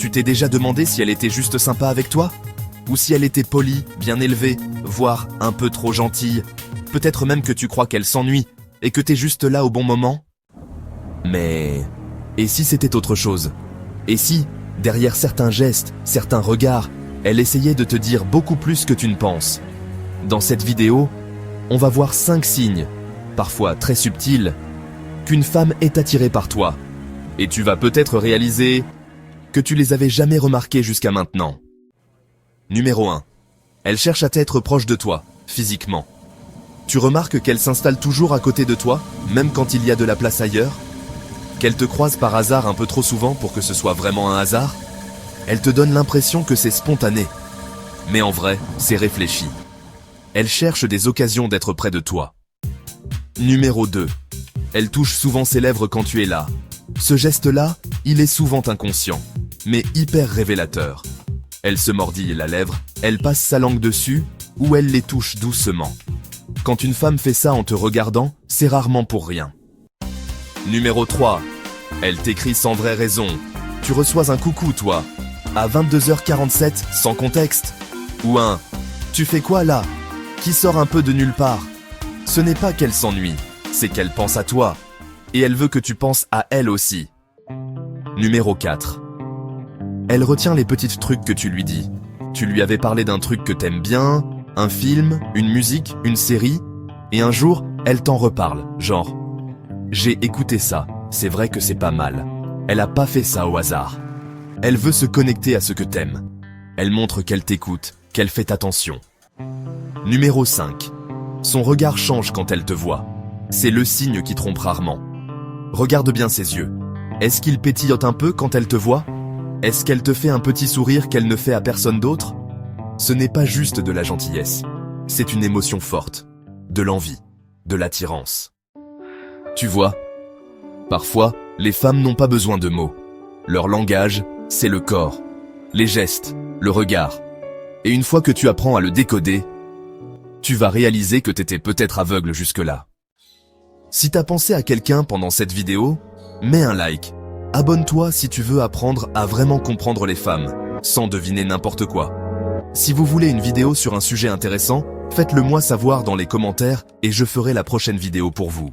Tu t'es déjà demandé si elle était juste sympa avec toi? Ou si elle était polie, bien élevée, voire un peu trop gentille? Peut-être même que tu crois qu'elle s'ennuie et que t'es juste là au bon moment? Mais... et si c'était autre chose? Et si, derrière certains gestes, certains regards, elle essayait de te dire beaucoup plus que tu ne penses? Dans cette vidéo, on va voir 5 signes, parfois très subtils, qu'une femme est attirée par toi. Et tu vas peut-être réaliser que tu les avais jamais remarqués jusqu'à maintenant. Numéro 1. Elle cherche à être proche de toi, physiquement. Tu remarques qu'elle s'installe toujours à côté de toi, même quand il y a de la place ailleurs? Qu'elle te croise par hasard un peu trop souvent pour que ce soit vraiment un hasard? Elle te donne l'impression que c'est spontané. Mais en vrai, c'est réfléchi. Elle cherche des occasions d'être près de toi. Numéro 2. Elle touche souvent ses lèvres quand tu es là. Ce geste-là, il est souvent inconscient, mais hyper révélateur. Elle se mordille la lèvre, elle passe sa langue dessus, ou elle les touche doucement. Quand une femme fait ça en te regardant, c'est rarement pour rien. Numéro 3. Elle t'écrit sans vraie raison. Tu reçois un coucou, toi, à 22h47, sans contexte. Ou un « Tu fais quoi là ?» qui sort un peu de nulle part. Ce n'est pas qu'elle s'ennuie, c'est qu'elle pense à toi. Et elle veut que tu penses à elle aussi. Numéro 4. Elle retient les petits trucs que tu lui dis. Tu lui avais parlé d'un truc que t'aimes bien, un film, une musique, une série, et un jour, elle t'en reparle, genre « J'ai écouté ça, c'est vrai que c'est pas mal. » Elle a pas fait ça au hasard. Elle veut se connecter à ce que t'aimes. Elle montre qu'elle t'écoute, qu'elle fait attention. Numéro 5. Son regard change quand elle te voit. C'est le signe qui trompe rarement. Regarde bien ses yeux. Est-ce qu'il pétille un peu quand elle te voit? Est-ce qu'elle te fait un petit sourire qu'elle ne fait à personne d'autre? Ce n'est pas juste de la gentillesse. C'est une émotion forte. De l'envie. De l'attirance. Tu vois? Parfois, les femmes n'ont pas besoin de mots. Leur langage, c'est le corps, les gestes, le regard. Et une fois que tu apprends à le décoder, tu vas réaliser que t'étais peut-être aveugle jusque-là. Si t'as pensé à quelqu'un pendant cette vidéo, mets un like. Abonne-toi si tu veux apprendre à vraiment comprendre les femmes, sans deviner n'importe quoi. Si vous voulez une vidéo sur un sujet intéressant, faites-le moi savoir dans les commentaires et je ferai la prochaine vidéo pour vous.